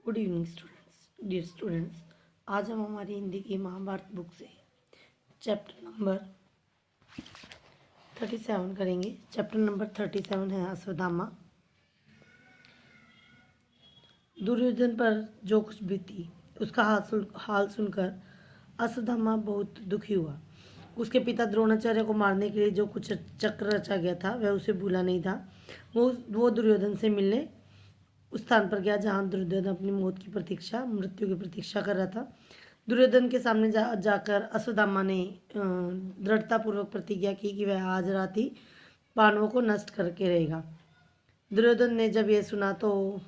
Good evening students, dear students. आज हम हमारी हिंदी की महाभारत बुक से चैप्टर नंबर 37 करेंगे। चैप्टर नंबर 37 है अश्वत्थामा। दुर्योधन पर जो कुछ बीती उसका हाल सुनकर अश्वत्थामा बहुत दुखी हुआ। उसके पिता द्रोणाचार्य को मारने के लिए जो कुछ चक्र रचा गया था वह उसे भूला नहीं था। वो दुर्योधन से मिलने उस स्थान पर गया जहां दुर्योधन अपनी मृत्यु की प्रतीक्षा कर रहा था। दुर्योधन के सामने जाकर अश्वत्थामा ने दृढ़तापूर्वक प्रतिज्ञा की कि वह आज रात ही पांडवों को नष्ट करके रहेगा। दुर्योधन ने जब यह सुना तो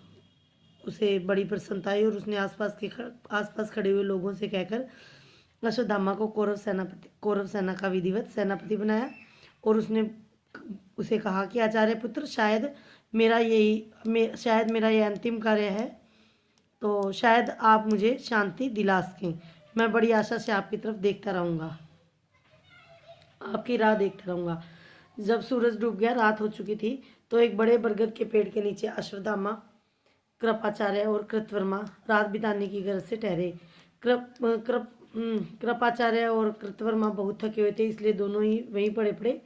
उसे बड़ी प्रसन्नता आई और उसने आसपास खड़े हुए लोगों से कहकर अश्वत्थामा को कौरव सेना का विधिवत सेनापति बनाया और उसने उसे कहा कि आचार्य पुत्र, शायद मेरा यह अंतिम कार्य है, तो शायद आप मुझे शांति दिला सकें। मैं बड़ी आशा से आपकी तरफ देखता रहूँगा, आपकी राह देखता रहूँगा। जब सूरज डूब गया, रात हो चुकी थी, तो एक बड़े बरगद के पेड़ के नीचे अश्वत्थामा, कृपाचार्य और कृतवर्मा रात बिताने की गरज से ठहरे। कृपाचार्य और कृतवर्मा बहुत थके हुए थे, इसलिए दोनों ही वहीं पड़े पड़े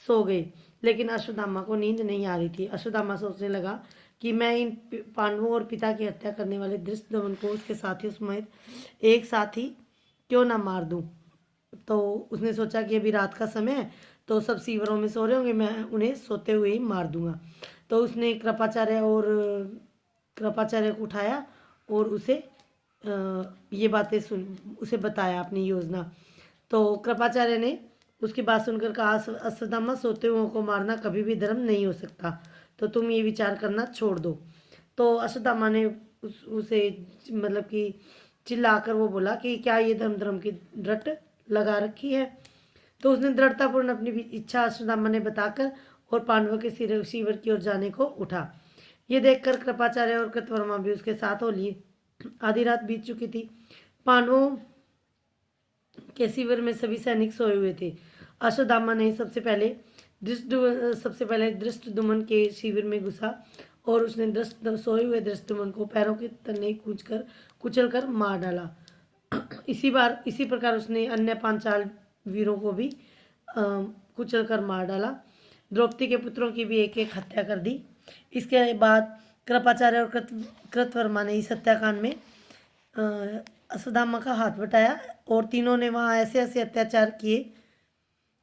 सो गए। लेकिन अश्वत्थामा को नींद नहीं आ रही थी। अश्वत्थामा सोचने लगा कि मैं इन पांडवों और पिता की हत्या करने वाले धृष्टद्युम्न को उसके साथियों समेत एक साथ ही क्यों ना मार दूं। तो उसने सोचा कि अभी रात का समय है, तो सब सीवरों में सो रहे होंगे, मैं उन्हें सोते हुए ही मार दूंगा। तो उसने कृपाचार्य को उठाया और ये बातें उसे बताया अपनी योजना। तो कृपाचार्य ने उसकी बात सुनकर कहा, अश्वत्थामा, सोते हुओं को मारना कभी भी धर्म नहीं हो सकता, तो तुम ये विचार करना छोड़ दो। तो अश्वत्थामा ने उसे मतलब कि चिल्लाकर वो बोला कि क्या ये धर्म की रट लगा रखी है। तो उसने दृढ़तापूर्ण अपनी इच्छा अश्वत्थामा ने बताकर और पांडवों के शिविर की ओर जाने को उठा। ये देखकर कृपाचार्य और कृतवर्मा भी उसके साथ हो लिए। आधी रात बीत चुकी थी। पांडवों के शिविर में सभी सैनिक सोए हुए थे। अश्वत्थामा ने सबसे पहले धृष्टद्युम्न के शिविर में घुसा और उसने सोए हुए धृष्टद्युम्न को पैरों के तने कुचल कर मार डाला। इसी प्रकार उसने अन्य पांचाल वीरों को भी कुचल कर मार डाला। द्रौपदी के पुत्रों की भी एक एक हत्या कर दी। इसके बाद कृपाचार्य और कृतवर्मा ने इस हत्याकांड में अश्वत्थामा का हाथ बटाया और तीनों ने वहाँ ऐसे ऐसे अत्याचार किए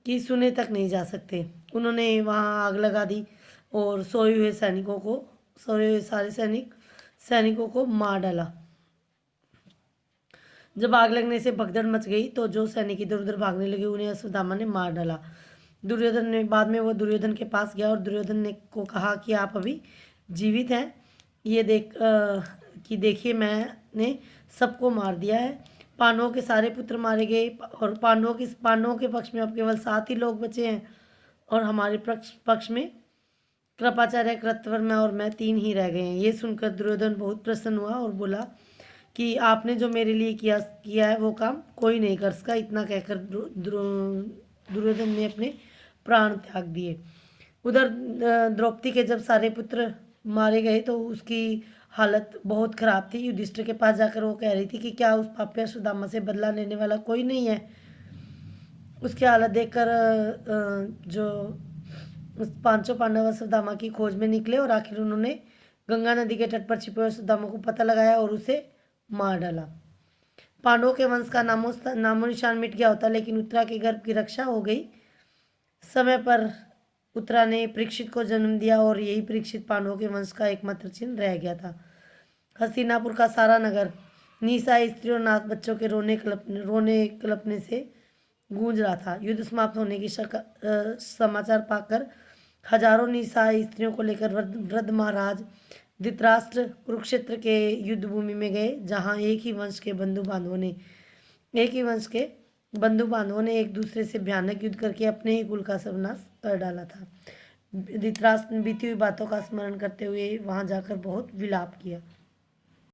कि सुने तक नहीं जा सकते। उन्होंने वहाँ आग लगा दी और सोए हुए सारे सैनिकों को मार डाला। जब आग लगने से भगदड़ मच गई तो जो सैनिक इधर उधर भागने लगे उन्हें अश्वत्थामा ने मार डाला। दुर्योधन के पास गया और दुर्योधन ने को कहा कि आप अभी जीवित हैं, ये देखिए मैंने सबको मार दिया है। पांडवों के सारे पुत्र मारे गए और पांडवों के पक्ष में अब केवल 7 ही लोग बचे हैं और हमारे पक्ष में कृपाचार्य, कृतवर्मा और मैं 3 ही रह गए हैं। ये सुनकर दुर्योधन बहुत प्रसन्न हुआ और बोला कि आपने जो मेरे लिए किया है वो काम कोई नहीं कर सका। इतना कहकर दुर्योधन ने अपने प्राण त्याग दिए। उधर द्रौपदी के जब सारे पुत्र मारे गए तो उसकी हालत बहुत खराब थी। युधिष्ठिर के पास जाकर वो कह रही थी कि क्या उस पापी अश्वत्थामा से बदला लेने वाला कोई नहीं है। उसकी हालत देखकर जो पांचों पांडव अश्वत्थामा की खोज में निकले और आखिर उन्होंने गंगा नदी के तट पर छिपे हुए अश्वत्थामा को पता लगाया और उसे मार डाला। पांडवों के वंश का नामो निशान मिट गया होता, लेकिन उत्तरा के गर्भ की रक्षा हो गई। समय पर उत्तरा ने परीक्षित को जन्म दिया और यही परीक्षित पांडवों के वंश का एकमात्र चिन्ह रह गया था। हस्तिनापुर का सारा नगर निःसहाय स्त्रियों और नाथ बच्चों के रोने कलपने से गूंज रहा था। युद्ध समाप्त होने की समाचार पाकर हजारों निःसहाय स्त्रियों को लेकर वृद्ध महाराज धृतराष्ट्र कुरुक्षेत्र के युद्ध भूमि में गए, जहां एक ही वंश के बंधु बांधवों ने एक दूसरे से भयानक युद्ध करके अपने ही कुल का सर्वनाश कर डाला था। धृतराष्ट्र ने बीती हुई बातों का स्मरण करते हुए वहां जाकर बहुत विलाप किया।